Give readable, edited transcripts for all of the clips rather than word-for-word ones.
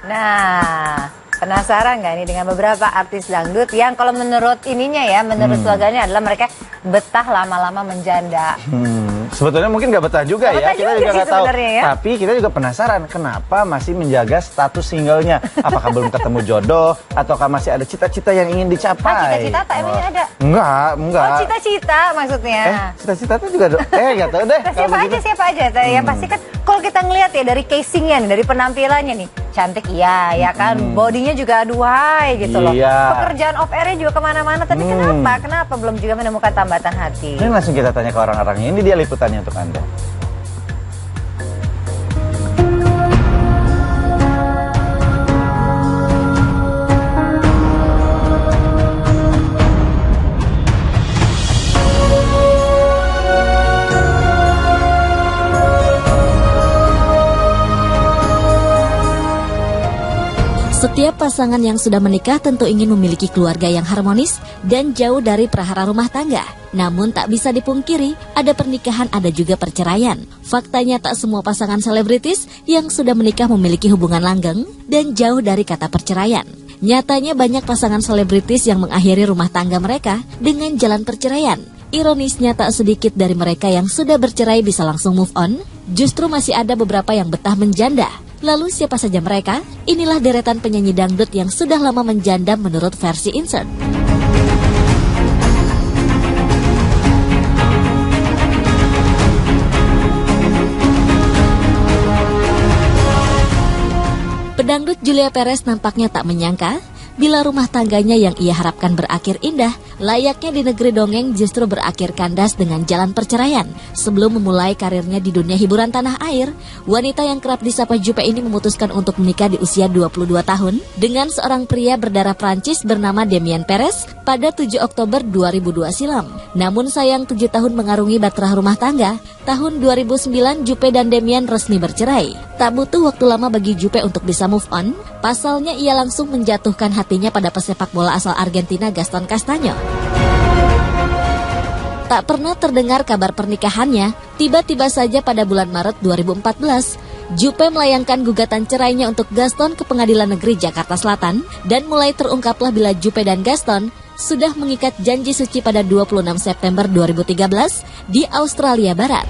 Nah, penasaran nggak nih dengan beberapa artis dangdut yang kalau menurut ininya ya, menurut slogannya adalah mereka betah lama-lama menjanda. Sebetulnya mungkin nggak betah juga ya, kita juga nggak tahu. Ya? Tapi kita juga penasaran kenapa masih menjaga status singlenya. Apakah belum ketemu jodoh, ataukah masih ada cita-cita yang ingin dicapai? Cita-cita tak emangnya ada? Enggak. Oh, cita-cita maksudnya. Cita-cita itu juga nggak tahu deh. Siapa aja. Yang pasti kan kalau kita ngelihat ya dari casingnya nih, dari penampilannya nih, cantik iya, ya kan, bodinya juga aduhai gitu loh. Pekerjaan off airnya juga kemana-mana. Tapi kenapa belum juga menemukan tambatan hati? Ini langsung kita tanya ke orang-orangnya. Ini dia liputannya untuk Anda. Setiap pasangan yang sudah menikah tentu ingin memiliki keluarga yang harmonis dan jauh dari prahara rumah tangga. Namun tak bisa dipungkiri, ada pernikahan ada juga perceraian. Faktanya tak semua pasangan selebritis yang sudah menikah memiliki hubungan langgeng dan jauh dari kata perceraian. Nyatanya banyak pasangan selebritis yang mengakhiri rumah tangga mereka dengan jalan perceraian. Ironisnya tak sedikit dari mereka yang sudah bercerai bisa langsung move on, justru masih ada beberapa yang betah menjanda. Lalu siapa saja mereka? Inilah deretan penyanyi dangdut yang sudah lama menjanda menurut versi Insert. Pedangdut Julia Perez nampaknya tak menyangka bila rumah tangganya yang ia harapkan berakhir indah, layaknya di negeri dongeng justru berakhir kandas dengan jalan perceraian. Sebelum memulai karirnya di dunia hiburan tanah air, wanita yang kerap disapa Jupe ini memutuskan untuk menikah di usia 22 tahun dengan seorang pria berdarah Prancis bernama Damien Perez pada 7 Oktober 2002 silam. Namun sayang 7 tahun mengarungi bahtera rumah tangga, tahun 2009 Jupe dan Damien resmi bercerai. Tak butuh waktu lama bagi Jupe untuk bisa move on, pasalnya ia langsung menjatuhkan hatinya pada pesepak bola asal Argentina Gaston Castaño. Tak pernah terdengar kabar pernikahannya, tiba-tiba saja pada bulan Maret 2014, Jupe melayangkan gugatan cerainya untuk Gaston ke Pengadilan Negeri Jakarta Selatan dan mulai terungkaplah bila Jupe dan Gaston sudah mengikat janji suci pada 26 September 2013 di Australia Barat.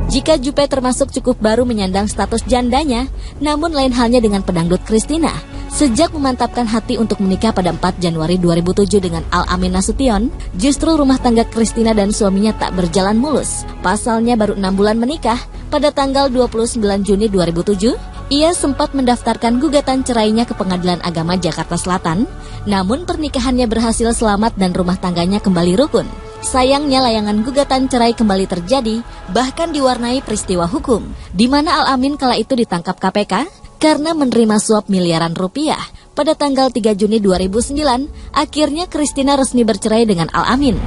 Jika Jupe termasuk cukup baru menyandang status jandanya, namun lain halnya dengan pedangdut Christina. Sejak memantapkan hati untuk menikah pada 4 Januari 2007 dengan Al-Amin Nasution, justru rumah tangga Christina dan suaminya tak berjalan mulus. Pasalnya baru 6 bulan menikah, pada tanggal 29 Juni 2007, ia sempat mendaftarkan gugatan cerainya ke Pengadilan Agama Jakarta Selatan, namun pernikahannya berhasil selamat dan rumah tangganya kembali rukun. Sayangnya layangan gugatan cerai kembali terjadi, bahkan diwarnai peristiwa hukum, di mana Al-Amin kala itu ditangkap KPK karena menerima suap miliaran rupiah. Pada tanggal 3 Juni 2009, akhirnya Christina resmi bercerai dengan Al-Amin.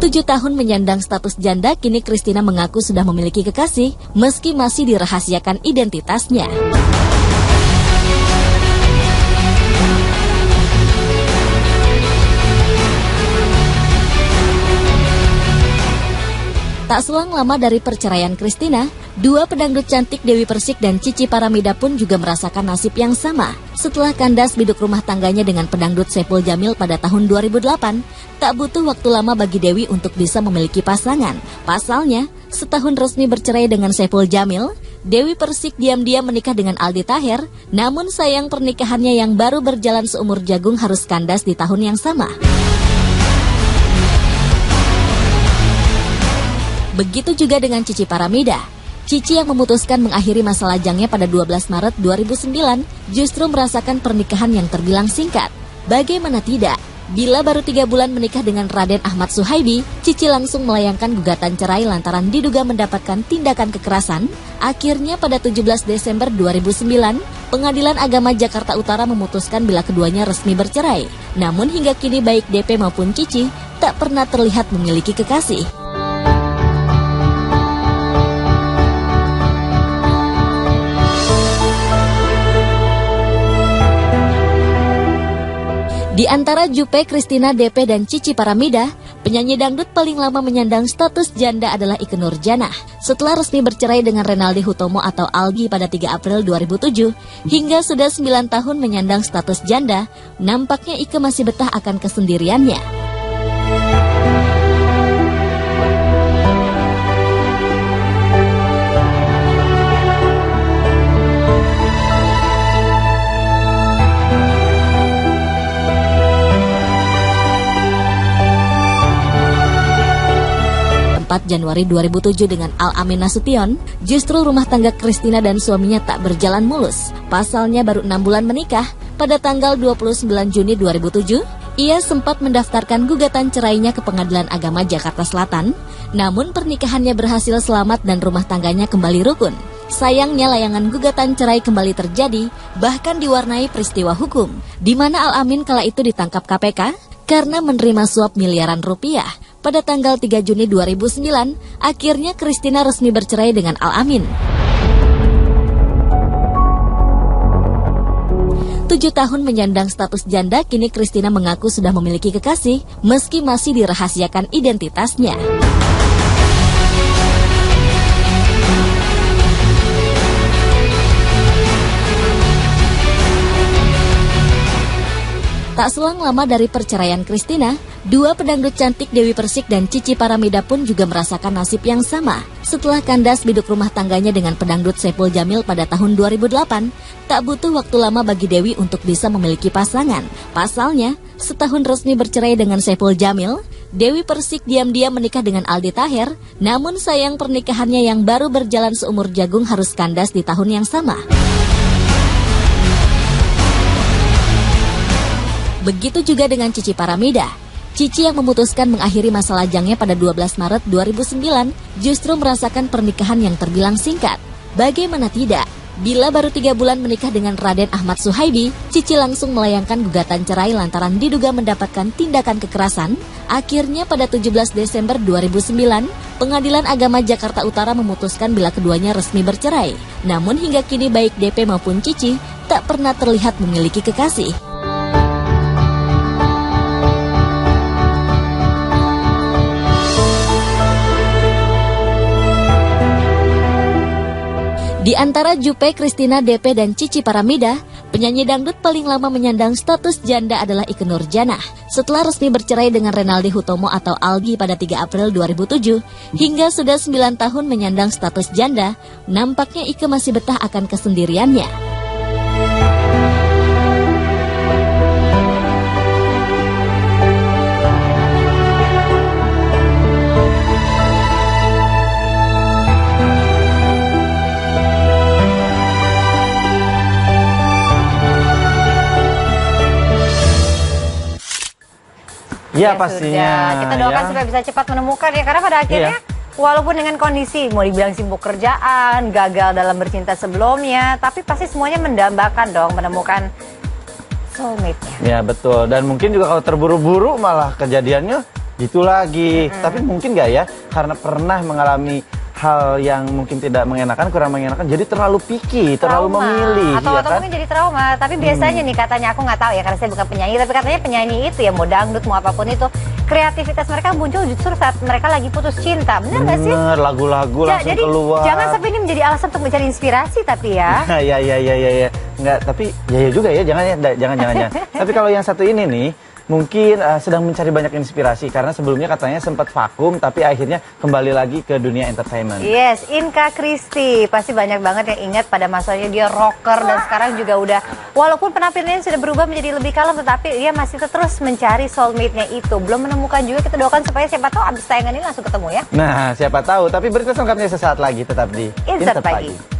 7 tahun menyandang status janda, kini Christina mengaku sudah memiliki kekasih, meski masih dirahasiakan identitasnya. Tak selang lama dari perceraian Christina, dua pedangdut cantik Dewi Persik dan Cici Paramida pun juga merasakan nasib yang sama. Setelah kandas biduk rumah tangganya dengan pedangdut Saipul Jamil pada tahun 2008, tak butuh waktu lama bagi Dewi untuk bisa memiliki pasangan. Pasalnya, setahun resmi bercerai dengan Saipul Jamil, Dewi Persik diam-diam menikah dengan Aldi Taher, namun sayang pernikahannya yang baru berjalan seumur jagung harus kandas di tahun yang sama. Begitu juga dengan Cici Paramida. Cici yang memutuskan mengakhiri masa lajangnya pada 12 Maret 2009 justru merasakan pernikahan yang terbilang singkat. Bagaimana tidak? Bila baru 3 bulan menikah dengan Raden Ahmad Suhaibi, Cici langsung melayangkan gugatan cerai lantaran diduga mendapatkan tindakan kekerasan. Akhirnya pada 17 Desember 2009, Pengadilan Agama Jakarta Utara memutuskan bila keduanya resmi bercerai. Namun hingga kini baik DP maupun Cici tak pernah terlihat memiliki kekasih. Di antara Jupe, Christina, DP, dan Cici Paramida, penyanyi dangdut paling lama menyandang status janda adalah Ikke Nurjanah. Setelah resmi bercerai dengan Renaldi Hutomo atau Algi pada 3 April 2007, hingga sudah 9 tahun menyandang status janda, nampaknya Ikke masih betah akan kesendiriannya. 4 Januari 2007 dengan Al-Amin Nasution, justru rumah tangga Christina dan suaminya tak berjalan mulus. Pasalnya baru 6 bulan menikah, pada tanggal 29 Juni 2007, ia sempat mendaftarkan gugatan cerainya ke Pengadilan Agama Jakarta Selatan, namun pernikahannya berhasil selamat dan rumah tangganya kembali rukun. Sayangnya layangan gugatan cerai kembali terjadi, bahkan diwarnai peristiwa hukum, di mana Al-Amin kala itu ditangkap KPK karena menerima suap miliaran rupiah. Pada tanggal 3 Juni 2009, akhirnya Christina resmi bercerai dengan Al-Amin. 7 tahun menyandang status janda, kini Christina mengaku sudah memiliki kekasih, meski masih dirahasiakan identitasnya. Tak selang lama dari perceraian Christina, 2 pedangdut cantik Dewi Persik dan Cici Paramida pun juga merasakan nasib yang sama. Setelah kandas biduk rumah tangganya dengan pedangdut Saipul Jamil pada tahun 2008, tak butuh waktu lama bagi Dewi untuk bisa memiliki pasangan. Pasalnya, setahun resmi bercerai dengan Saipul Jamil, Dewi Persik diam-diam menikah dengan Aldi Taher, namun sayang pernikahannya yang baru berjalan seumur jagung harus kandas di tahun yang sama. Begitu juga dengan Cici Paramida. Cici yang memutuskan mengakhiri masa lajangnya pada 12 Maret 2009 justru merasakan pernikahan yang terbilang singkat. Bagaimana tidak? Bila baru 3 bulan menikah dengan Raden Ahmad Suhaidi, Cici langsung melayangkan gugatan cerai lantaran diduga mendapatkan tindakan kekerasan. Akhirnya pada 17 Desember 2009, Pengadilan Agama Jakarta Utara memutuskan bila keduanya resmi bercerai. Namun hingga kini baik DP maupun Cici tak pernah terlihat memiliki kekasih. Di antara Jupe, Christina, DP, dan Cici Paramida, penyanyi dangdut paling lama menyandang status janda adalah Ikke Nurjanah. Setelah resmi bercerai dengan Renaldi Hutomo atau Algi pada 3 April 2007, hingga sudah 9 tahun menyandang status janda, nampaknya Ikke masih betah akan kesendiriannya. Ya pastinya. Kita doakan supaya bisa cepat menemukan ya, karena pada akhirnya walaupun dengan kondisi mau dibilang sibuk kerjaan, gagal dalam bercinta sebelumnya, tapi pasti semuanya mendambakan dong menemukan soulmate-nya. Ya betul, dan mungkin juga kalau terburu-buru malah kejadiannya gitu lagi. Tapi mungkin nggak ya, karena pernah mengalami hal yang mungkin tidak mengenakan, kurang mengenakan, jadi terlalu picky, terlalu memilih. Atau mungkin jadi trauma. Tapi biasanya nih katanya, aku nggak tahu ya karena saya bukan penyanyi, tapi katanya penyanyi itu ya mau dangdut mau apapun itu, kreativitas mereka muncul justru saat mereka lagi putus cinta. Bener nggak sih? Bener, lagu-lagu langsung jadi, keluar. Jangan sampai ini menjadi alasan untuk mencari inspirasi tapi ya. Ya. Nggak, tapi ya juga ya, jangan. Tapi kalau yang satu ini nih, mungkin sedang mencari banyak inspirasi karena sebelumnya katanya sempat vakum tapi akhirnya kembali lagi ke dunia entertainment. Yes, Inka Christy pasti banyak banget yang ingat pada masanya dia rocker dan sekarang juga udah, walaupun penampilannya sudah berubah menjadi lebih kalem, tetapi dia masih terus mencari soulmate-nya itu. Belum menemukan juga, kita doakan supaya siapa tahu abis tayangan ini langsung ketemu ya. Nah, siapa tahu, tapi berita selengkapnya sesaat lagi tetap di Insert Pagi.